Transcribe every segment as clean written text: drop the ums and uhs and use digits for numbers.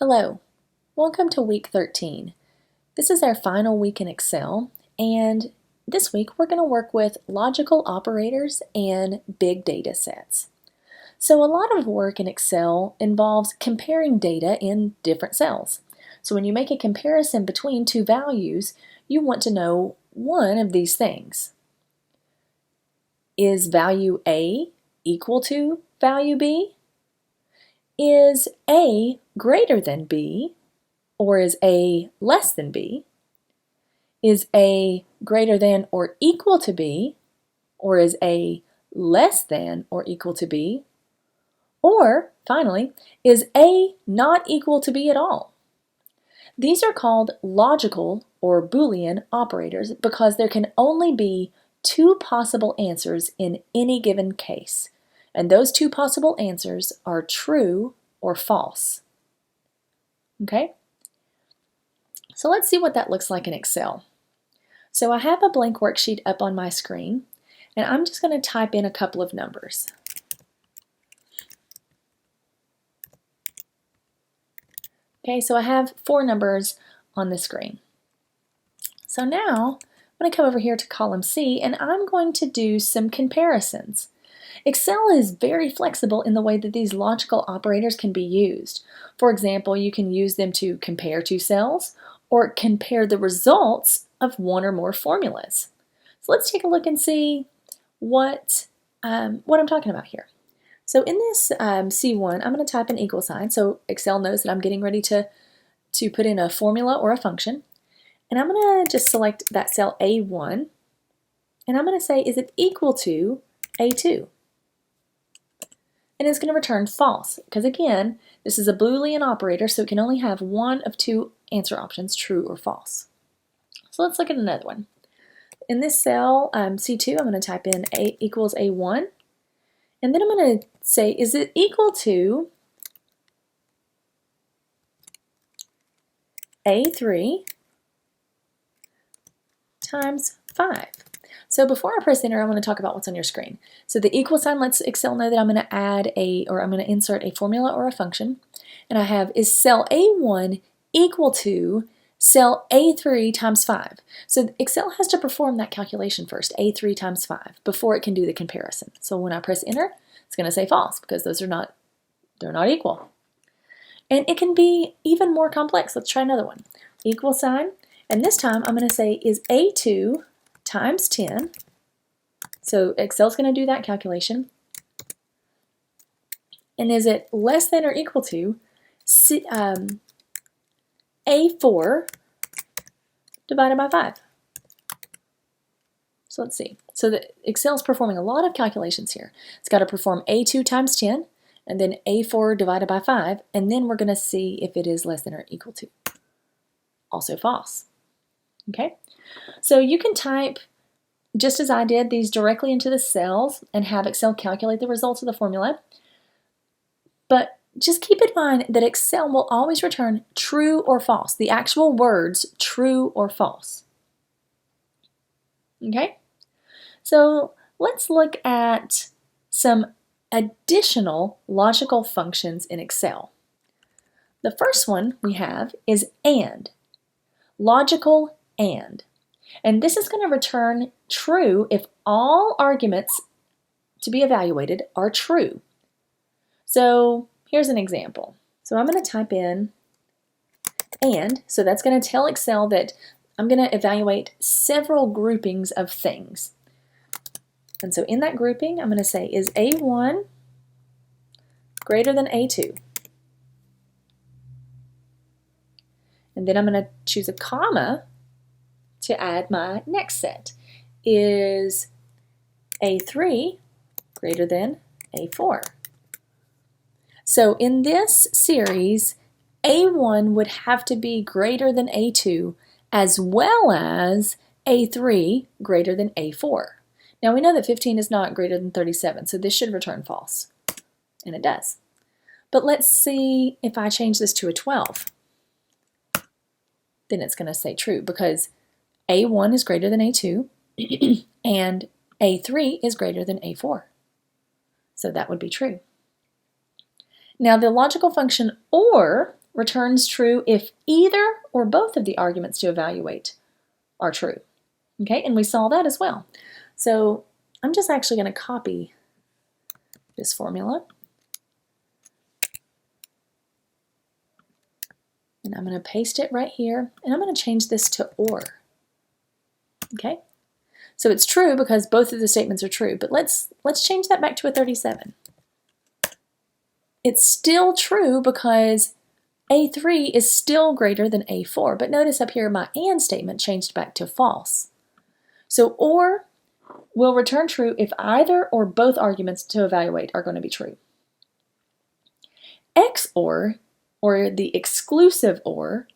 Hello, welcome to week 13. This is our final week in Excel, and this week we're going to work with logical operators and big data sets. So a lot of work in Excel involves comparing data in different cells. So when you make a comparison between two values, you want to know one of these things. Is value A equal to value B? Is A greater than B, or is A less than B? Is A greater than or equal to B, or is A less than or equal to B? Or, finally, is A not equal to B at all? These are called logical or Boolean operators because there can only be two possible answers in any given case. And those two possible answers are true or false. Okay? So let's see what that looks like in Excel. So I have a blank worksheet up on my screen, and I'm just going to type in a couple of numbers. Okay, so I have 4 numbers on the screen. So now I'm going to come over here to column C, and I'm going to do some comparisons. Excel is very flexible in the way that these logical operators can be used. For example, you can use them to compare two cells or compare the results of one or more formulas. So let's take a look and see what I'm talking about here. So in this C1, I'm going to type an equal sign so Excel knows that I'm getting ready to put in a formula or a function. And I'm going to just select that cell A1, and I'm going to say, is it equal to A2? And it's going to return false, because again, this is a Boolean operator, so it can only have one of two answer options, true or false. So let's look at another one. In this cell, C2, I'm going to type in A equals A1, and then I'm going to say, is it equal to A3 times 5? So before I press enter, I want to talk about what's on your screen. So the equal sign lets Excel know that I'm going to I'm going to insert a formula or a function. And I have, is cell A1 equal to cell A3 times 5? So Excel has to perform that calculation first, A3 times 5, before it can do the comparison. So when I press enter, it's going to say false because they're not equal. And it can be even more complex. Let's try another one. Equal sign, and this time I'm going to say, is A2 times 10. So Excel's going to do that calculation. And is it less than or equal to A4 divided by 5? So let's see. So Excel's performing a lot of calculations here. It's got to perform A2 times 10, and then A4 divided by 5, and then we're going to see if it is less than or equal to. Also false. Okay? So you can type, just as I did, these directly into the cells and have Excel calculate the results of the formula. But just keep in mind that Excel will always return true or false, the actual words true or false. Okay? So let's look at some additional logical functions in Excel. The first one we have is AND, logical AND. And this is going to return true if all arguments to be evaluated are true. So here's an example. So I'm going to type in AND, so that's going to tell Excel that I'm going to evaluate several groupings of things. And so in that grouping, I'm going to say, is A1 greater than A2? And then I'm going to choose a comma to add my next set. Is A3 greater than A4? So in this series, A1 would have to be greater than A2 as well as A3 greater than A4. Now we know that 15 is not greater than 37, so this should return false. And it does. But let's see if I change this to a 12. Then it's going to say true because A1 is greater than A2 and A3 is greater than A4. So that would be true. Now the logical function OR returns true if either or both of the arguments to evaluate are true. Okay, and we saw that as well. So I'm just actually going to copy this formula. And I'm going to paste it right here, and I'm going to change this to or. Okay, so it's true because both of the statements are true, but let's change that back to a 37. It's still true because A3 is still greater than A4, but notice up here my and statement changed back to false. So or will return true if either or both arguments to evaluate are going to be true. XOR, or the exclusive or,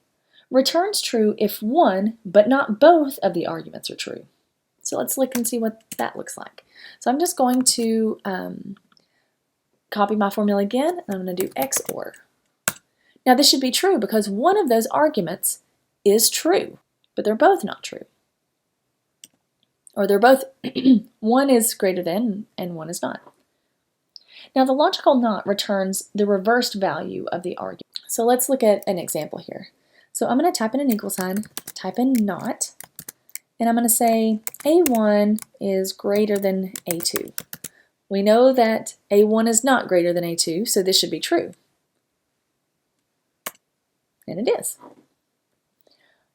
returns true if one but not both of the arguments are true. So let's look and see what that looks like. So I'm just going to copy my formula again, and I'm going to do XOR. Now this should be true because one of those arguments is true, but they're both not true. Or they're both, one is greater than and one is not. Now the logical not returns the reversed value of the argument. So let's look at an example here. So I'm going to type in an equal sign, type in not, and I'm going to say A1 is greater than A2. We know that A1 is not greater than A2, so this should be true. And it is.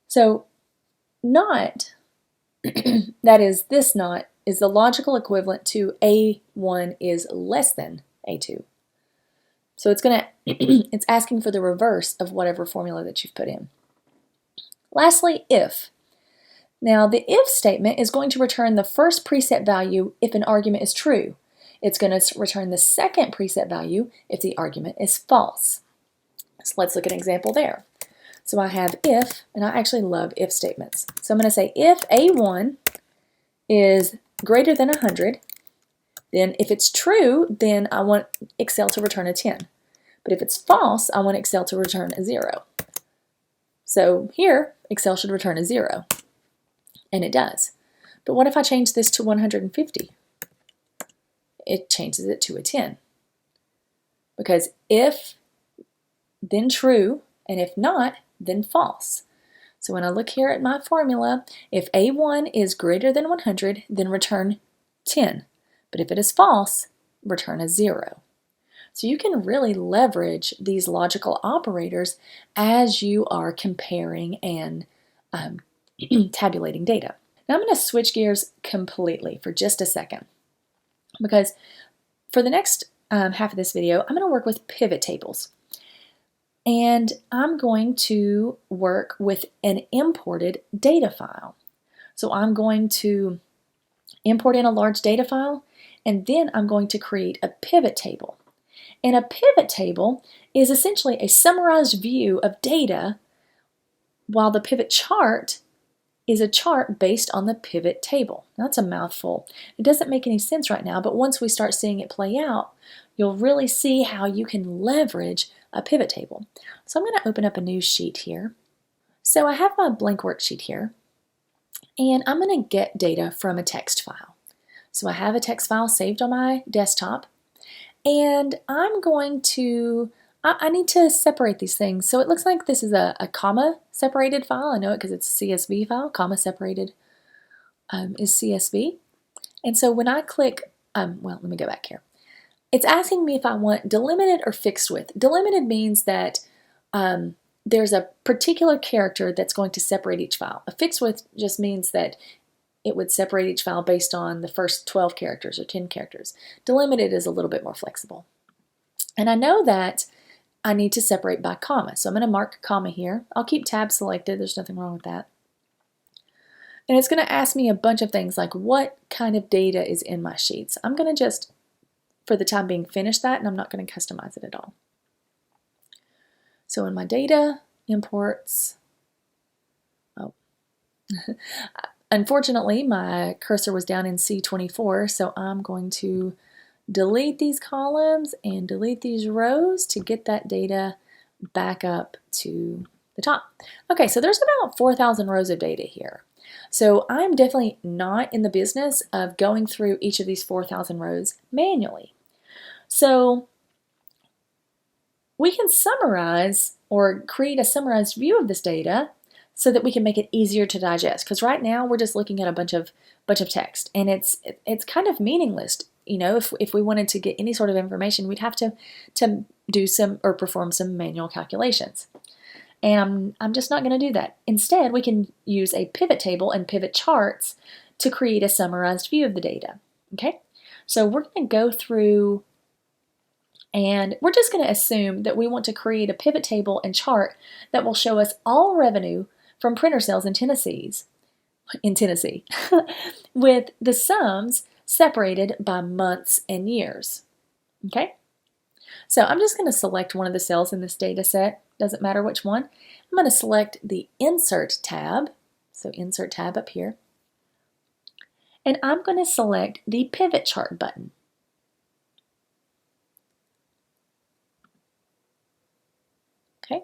So not, that is this not, is the logical equivalent to A1 is less than A2. So it's it's asking for the reverse of whatever formula that you've put in. Lastly, if. Now the if statement is going to return the first preset value if an argument is true. It's going to return the second preset value if the argument is false. So let's look at an example there. So I have if, and I actually love if statements. So I'm going to say if A1 is greater than 100, then if it's true, then I want Excel to return a 10. But if it's false, I want Excel to return a 0. So here, Excel should return a 0. And it does. But what if I change this to 150? It changes it to a 10. Because if, then true, and if not, then false. So when I look here at my formula, if A1 is greater than 100, then return 10. But if it is false, return a 0. So you can really leverage these logical operators as you are comparing and tabulating data. Now I'm going to switch gears completely for just a second, because for the next half of this video, I'm going to work with pivot tables. And I'm going to work with an imported data file. So I'm going to import in a large data file, and then I'm going to create a pivot table. And a pivot table is essentially a summarized view of data, while the pivot chart is a chart based on the pivot table. Now, that's a mouthful. It doesn't make any sense right now, but once we start seeing it play out, you'll really see how you can leverage a pivot table. So I'm going to open up a new sheet here. So I have my blank worksheet here, and I'm going to get data from a text file. So I have a text file saved on my desktop, and I'm going to, I need to separate these things. So it looks like this is a comma separated file. I know it because it's a CSV file. Comma separated is CSV. And so when I click, well, let me go back here. It's asking me if I want delimited or fixed width. Delimited means that there's a particular character that's going to separate each file. A fixed width just means that it would separate each file based on the first 12 characters or 10 characters. Delimited is a little bit more flexible. And I know that I need to separate by comma. So I'm going to mark comma here. I'll keep tab selected. There's nothing wrong with that. And it's going to ask me a bunch of things like what kind of data is in my sheets. I'm going to just, for the time being, finish that, and I'm not going to customize it at all. So in my data, imports, oh, unfortunately my cursor was down in C24, so I'm going to delete these columns and delete these rows to get that data back up to the top. Okay, so there's about 4,000 rows of data here. So I'm definitely not in the business of going through each of these 4,000 rows manually. So we can summarize or create a summarized view of this data so that we can make it easier to digest. Because right now we're just looking at a bunch of text, and it's kind of meaningless. You know, if we wanted to get any sort of information, we'd have to do some or perform some manual calculations. And I'm just not going to do that. Instead, we can use a pivot table and pivot charts to create a summarized view of the data. Okay, so we're going to go through and we're just going to assume that we want to create a pivot table and chart that will show us all revenue from printer sales in Tennessee, with the sums separated by months and years. Okay, so I'm just going to select one of the cells in this data set, doesn't matter which one. I'm going to select the Insert tab, so Insert tab up here, and I'm going to select the Pivot Chart button. Okay,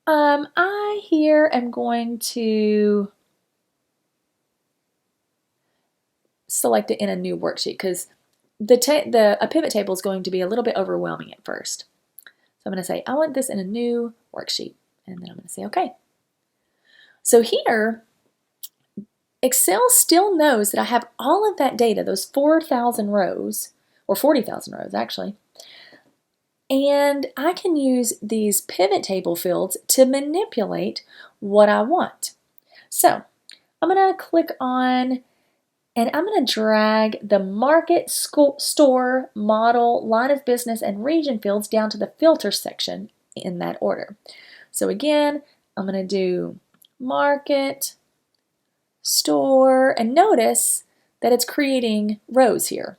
I here am going to select it in a new worksheet because a pivot table is going to be a little bit overwhelming at first. So I'm going to say, I want this in a new worksheet, and then I'm going to say, okay. So here, Excel still knows that I have all of that data, those 4,000 rows, or 40,000 rows actually, and I can use these pivot table fields to manipulate what I want. So I'm going to click on, and I'm going to drag the market, store, model, line of business, and region fields down to the filter section in that order. So again, I'm going to do market, store, and notice that it's creating rows here.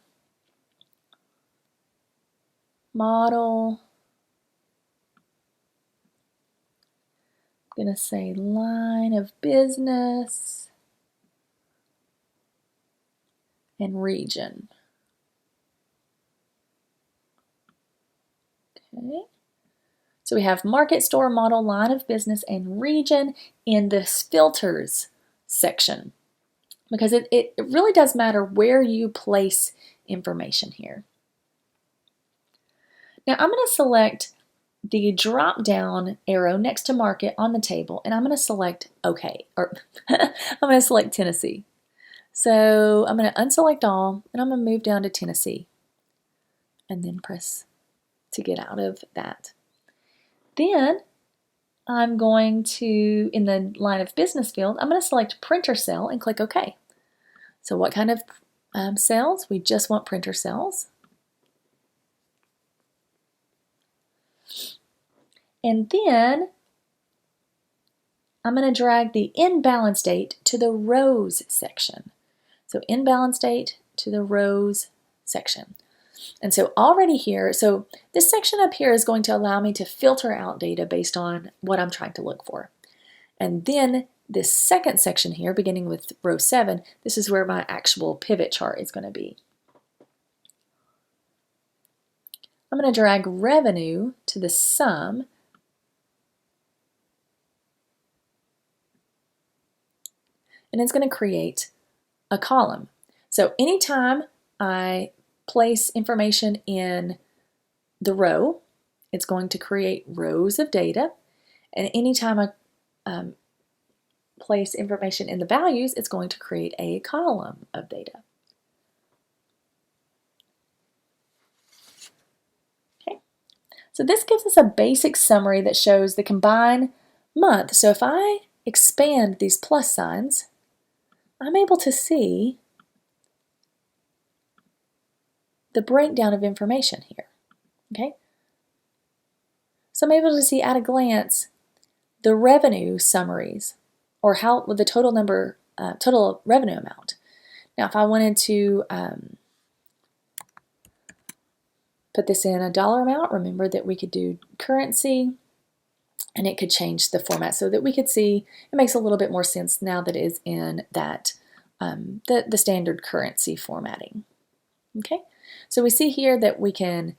Model, I'm going to say line of business, and region. Okay. So we have market, store, model, line of business, and region in this filters section, because it really does matter where you place information here. Now I'm going to select the drop down arrow next to market on the table, and I'm going to select OK, or I'm going to select Tennessee. So I'm going to unselect all, and I'm going to move down to Tennessee, and then press to get out of that. Then I'm going to, in the line of business field, I'm going to select printer cell and click OK. So what kind of cells? We just want printer cells. And then I'm going to drag the in-balance date to the rows section. So in-balance date to the rows section. And so already here, so this section up here is going to allow me to filter out data based on what I'm trying to look for. And then this second section here, beginning with row 7, this is where my actual pivot chart is going to be. I'm going to drag revenue to the sum, and it's going to create a column. So anytime I place information in the row, it's going to create rows of data, and anytime I place information in the values, it's going to create a column of data. Okay, so this gives us a basic summary that shows the combined month. So if I expand these plus signs, I'm able to see the breakdown of information here. Okay, so I'm able to see at a glance the revenue summaries, or how the total number, total revenue amount. Now, if I wanted to put this in a dollar amount, remember that we could do currency, and it could change the format so that we could see. It makes a little bit more sense now that it is in that the standard currency formatting. Okay, so we see here that we can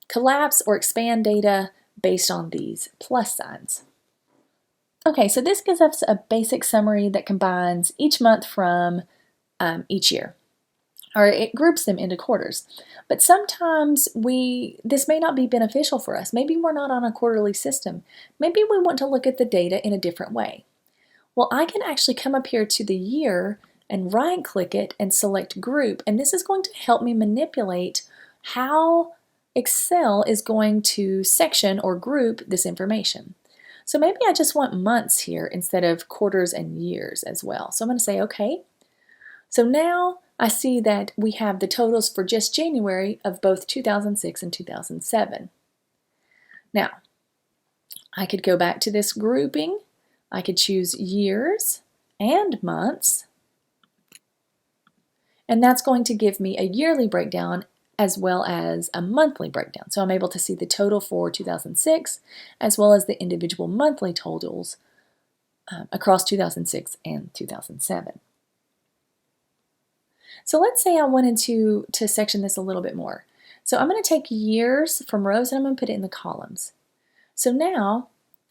collapse or expand data based on these plus signs. Okay, so this gives us a basic summary that combines each month from each year. or it groups them into quarters. But sometimes this may not be beneficial for us. Maybe we're not on a quarterly system. Maybe we want to look at the data in a different way. Well, I can actually come up here to the year and right-click it and select group, and this is going to help me manipulate how Excel is going to section or group this information. So maybe I just want months here instead of quarters and years as well. So I'm going to say OK. So now I see that we have the totals for just January of both 2006 and 2007. Now, I could go back to this grouping. I could choose years and months, and that's going to give me a yearly breakdown as well as a monthly breakdown. So I'm able to see the total for 2006 as well as the individual monthly totals across 2006 and 2007. So let's say I wanted to section this a little bit more. So I'm going to take years from rows and I'm going to put it in the columns. So now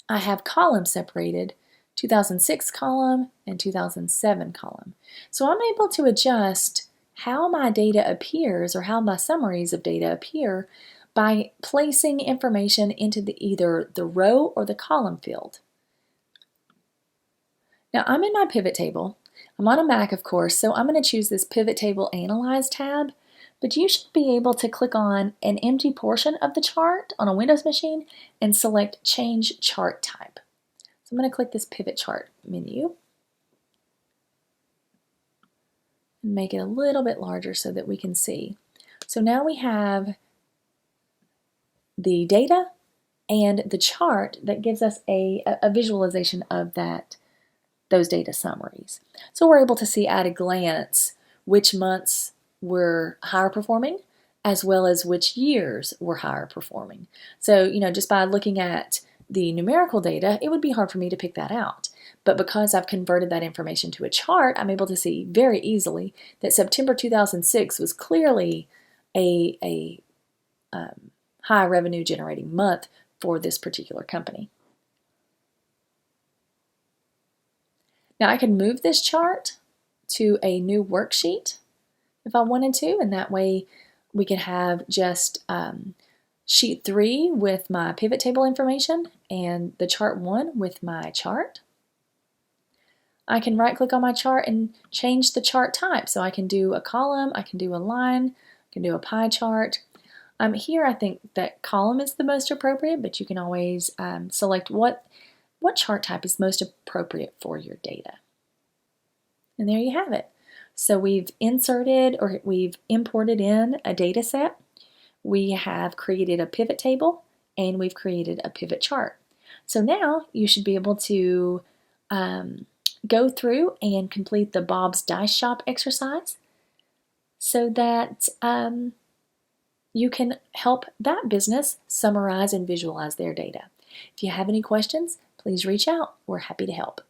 I have columns separated, 2006 column and 2007 column. So I'm able to adjust how my data appears or how my summaries of data appear by placing information into either the row or the column field. Now I'm in my pivot table. I'm on a Mac, of course, so I'm going to choose this Pivot Table Analyze tab, but you should be able to click on an empty portion of the chart on a Windows machine and select Change Chart Type. So I'm going to click this Pivot Chart menu and make it a little bit larger so that we can see. So now we have the data and the chart that gives us a visualization of those data summaries. So we're able to see at a glance which months were higher performing as well as which years were higher performing. So, just by looking at the numerical data, it would be hard for me to pick that out. But because I've converted that information to a chart, I'm able to see very easily that September 2006 was clearly a high revenue generating month for this particular company. Now I can move this chart to a new worksheet if I wanted to, and that way we could have just sheet 3 with my pivot table information and the chart 1 with my chart. I can right click on my chart and change the chart type. So I can do a column, I can do a line, I can do a pie chart. Here I think that column is the most appropriate, but you can always select what chart type is most appropriate for your data. And there you have it. So we've inserted or we've imported in a data set. We have created a pivot table and we've created a pivot chart. So now you should be able to go through and complete the Bob's Dice Shop exercise so that you can help that business summarize and visualize their data. If you have any questions, please reach out. We're happy to help.